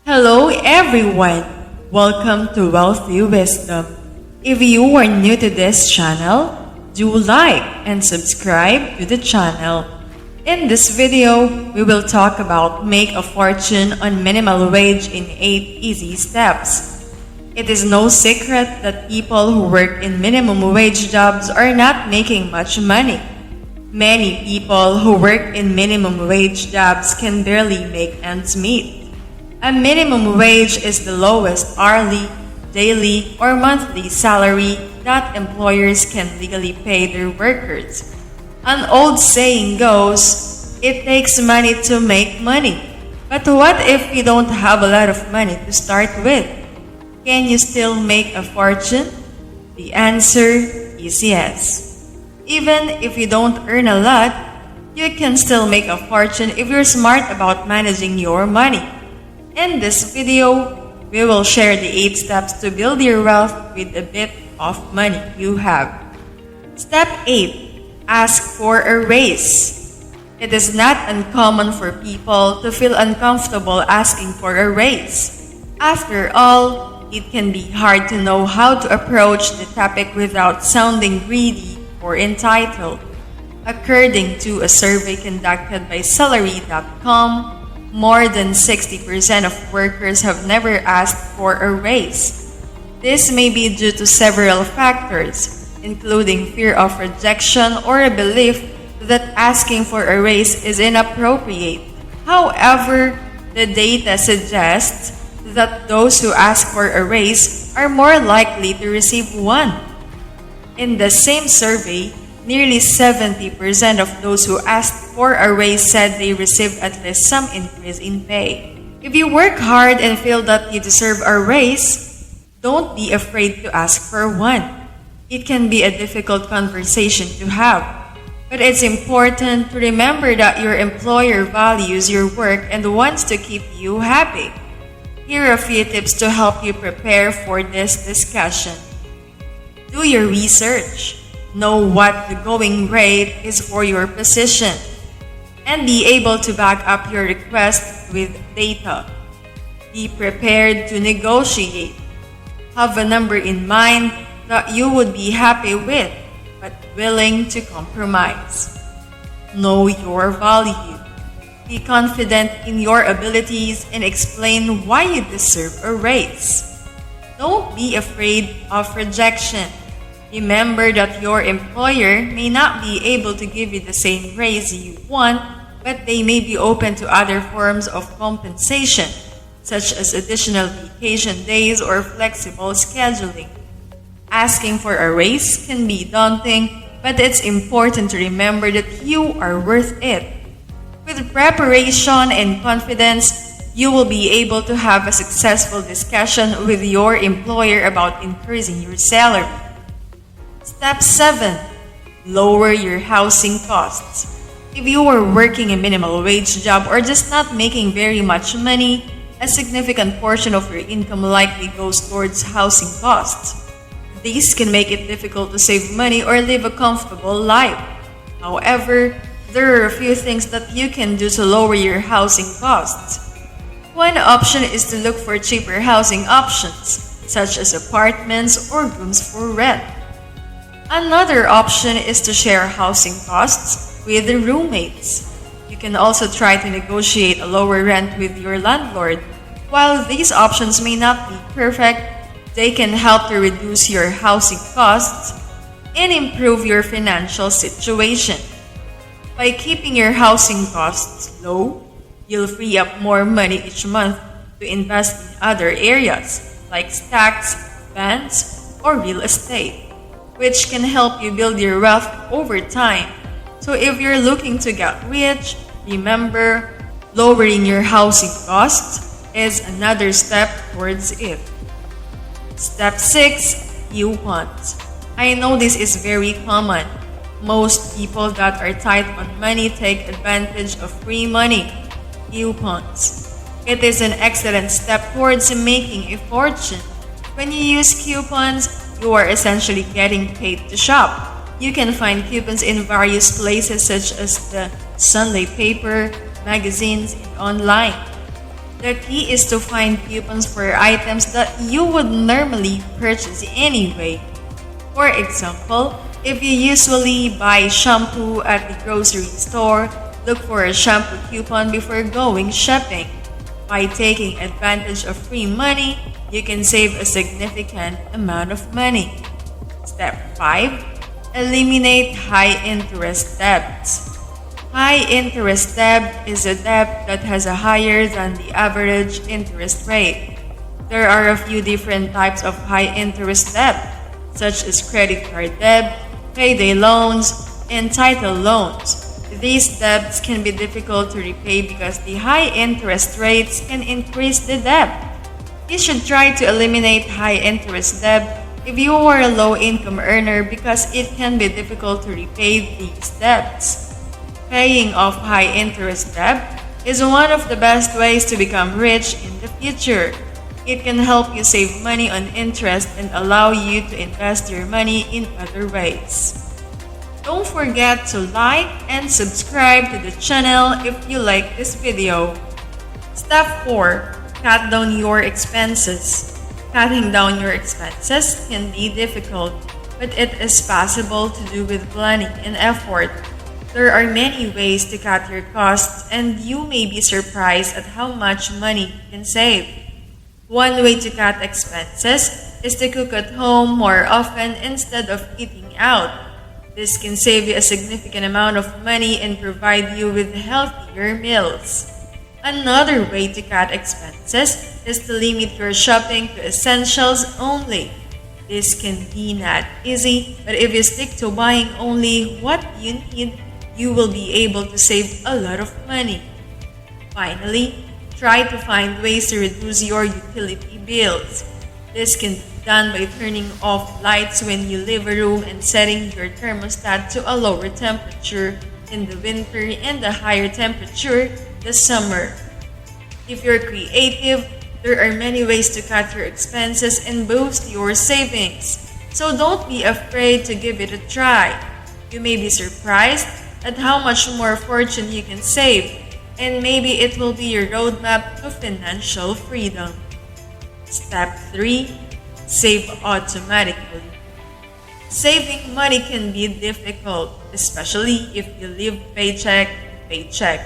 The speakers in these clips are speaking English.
Hello everyone! Welcome to Wealthy Wisdom. If you are new to this channel, do like and subscribe to the channel. In this video, we will talk about make a fortune on minimal wage in 8 easy steps. It is no secret that people who work in minimum wage jobs are not making much money. Many people who work in minimum wage jobs can barely make ends meet. A minimum wage is the lowest hourly, daily, or monthly salary that employers can legally pay their workers. An old saying goes, it takes money to make money. But what if you don't have a lot of money to start with? Can you still make a fortune? The answer is yes. Even if you don't earn a lot, you can still make a fortune if you're smart about managing your money. In this video, we will share the 8 steps to build your wealth with a bit of money you have. Step 8. Ask for a raise. It is not uncommon for people to feel uncomfortable asking for a raise. After all, it can be hard to know how to approach the topic without sounding greedy or entitled. According to a survey conducted by Salary.com, more than 60% of workers have never asked for a raise. This may be due to several factors, including fear of rejection or a belief that asking for a raise is inappropriate. However, the data suggests that those who ask for a raise are more likely to receive one. In the same survey, nearly 70% of those who asked for a raise said they received at least some increase in pay. If you work hard and feel that you deserve a raise, don't be afraid to ask for one. It can be a difficult conversation to have, but it's important to remember that your employer values your work and wants to keep you happy. Here are a few tips to help you prepare for this discussion. Do your research. Know what the going rate is for your position, and be able to back up your request with data. Be prepared to negotiate. Have a number in mind that you would be happy with, but willing to compromise. Know your value. Be confident in your abilities and explain why you deserve a raise. Don't be afraid of rejection. Remember that your employer may not be able to give you the same raise you want, but they may be open to other forms of compensation, such as additional vacation days or flexible scheduling. Asking for a raise can be daunting, but it's important to remember that you are worth it. With preparation and confidence, you will be able to have a successful discussion with your employer about increasing your salary. Step 7. Lower your housing costs. If you are working a minimal wage job or just not making very much money, a significant portion of your income likely goes towards housing costs. These can make it difficult to save money or live a comfortable life. However, there are a few things that you can do to lower your housing costs. One option is to look for cheaper housing options, such as apartments or rooms for rent. Another option is to share housing costs with the roommates. You can also try to negotiate a lower rent with your landlord. While these options may not be perfect, they can help to reduce your housing costs and improve your financial situation. By keeping your housing costs low, you'll free up more money each month to invest in other areas like stocks, bonds, or real estate, which can help you build your wealth over time. So if you're looking to get rich, remember, lowering your housing costs is another step towards it. Step 6. Coupons. I know this is very common. Most people that are tight on money take advantage of free money, coupons. It is an excellent step towards making a fortune. When you use coupons, you are essentially getting paid to shop. You can find coupons in various places such as the Sunday paper, magazines, and online. The key is to find coupons for items that you would normally purchase anyway. For example, if you usually buy shampoo at the grocery store, look for a shampoo coupon before going shopping. By taking advantage of free money, you can save a significant amount of money. Step 5. Eliminate high interest debts. High interest debt is a debt that has a higher than the average interest rate. There are a few different types of high interest debt, such as credit card debt, payday loans, and title loans. These debts can be difficult to repay because the high interest rates can increase the debt. You should try to eliminate high interest debt if you are a low income earner because it can be difficult to repay these debts. Paying off high interest debt is one of the best ways to become rich in the future. It can help you save money on interest and allow you to invest your money in other ways. Don't forget to like and subscribe to the channel if you like this video. Step 4. Cut down your expenses. Cutting down your expenses can be difficult, but it is possible to do with planning and effort. There are many ways to cut your costs, and you may be surprised at how much money you can save. One way to cut expenses is to cook at home more often instead of eating out. This can save you a significant amount of money and provide you with healthier meals. Another way to cut expenses is to limit your shopping to essentials only. This can be not easy, but if you stick to buying only what you need, you will be able to save a lot of money. Finally, try to find ways to reduce your utility bills. This can be done by turning off lights when you leave a room and setting your thermostat to a lower temperature in the winter and a higher temperature the summer. If you're creative, there are many ways to cut your expenses and boost your savings. So don't be afraid to give it a try. You may be surprised at how much more fortune you can save, and maybe it will be your roadmap to financial freedom. Step 3. Save automatically. Saving money can be difficult, especially if you live paycheck to paycheck.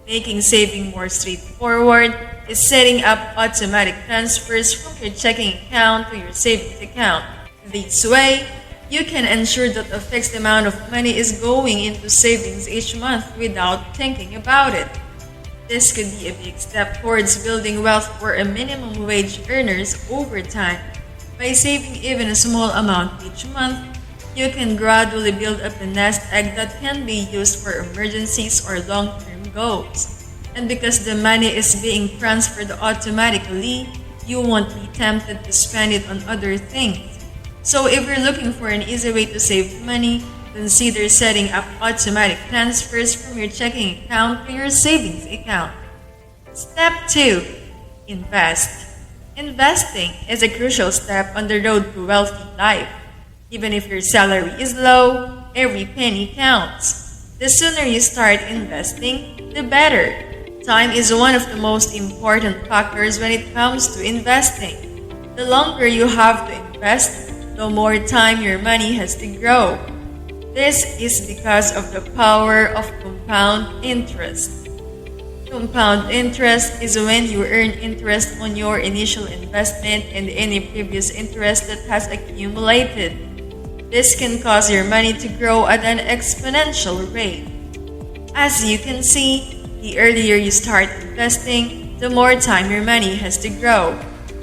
Making saving more straightforward is setting up automatic transfers from your checking account to your savings account. This way, you can ensure that a fixed amount of money is going into savings each month without thinking about it. This could be a big step towards building wealth for a minimum wage earners over time. By saving even a small amount each month, you can gradually build up a nest egg that can be used for emergencies or long-term goals. And because the money is being transferred automatically, you won't be tempted to spend it on other things. So if you're looking for an easy way to save money, consider setting up automatic transfers from your checking account to your savings account. Step 2. Invest. Investing is a crucial step on the road to wealthy life. Even if your salary is low, every penny counts. The sooner you start investing, the better. Time is one of the most important factors when it comes to investing. The longer you have to invest, the more time your money has to grow. This is because of the power of compound interest. Compound interest is when you earn interest on your initial investment and any previous interest that has accumulated. This can cause your money to grow at an exponential rate. As you can see, the earlier you start investing, the more time your money has to grow.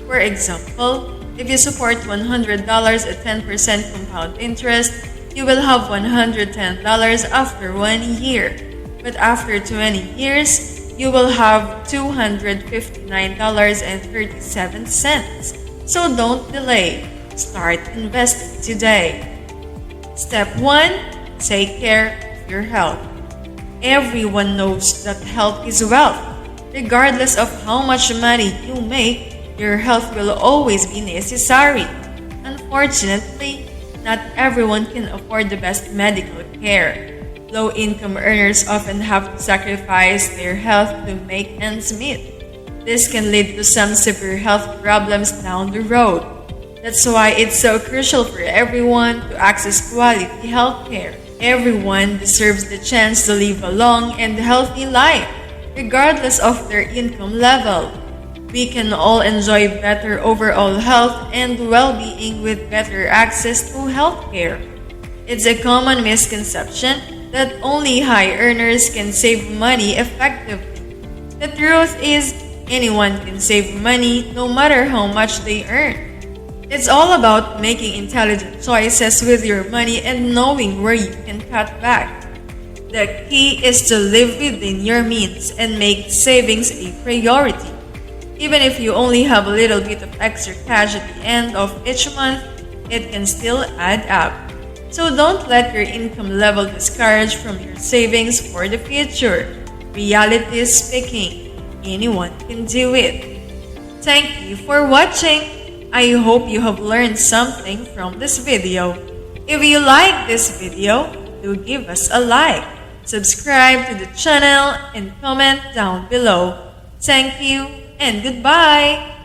For example, if you support $100 at 10% compound interest, you will have $110 after 1 year. But after 20 years, you will have $259.37. So don't delay. Start investing today. Step 1. Take care of your health. Everyone knows that health is wealth. Regardless of how much money you make, your health will always be necessary. Unfortunately, not everyone can afford the best medical care. Low-income earners often have to sacrifice their health to make ends meet. This can lead to some severe health problems down the road. That's why it's so crucial for everyone to access quality health care. Everyone deserves the chance to live a long and healthy life, regardless of their income level. We can all enjoy better overall health and well-being with better access to healthcare. It's a common misconception that only high earners can save money effectively. The truth is, anyone can save money no matter how much they earn. It's all about making intelligent choices with your money and knowing where you can cut back. The key is to live within your means and make savings a priority. Even if you only have a little bit of extra cash at the end of each month, it can still add up. So don't let your income level discourage from your savings for the future. Reality speaking, anyone can do it. Thank you for watching. I hope you have learned something from this video. If you like this video, do give us a like, subscribe to the channel, and comment down below. Thank you and goodbye!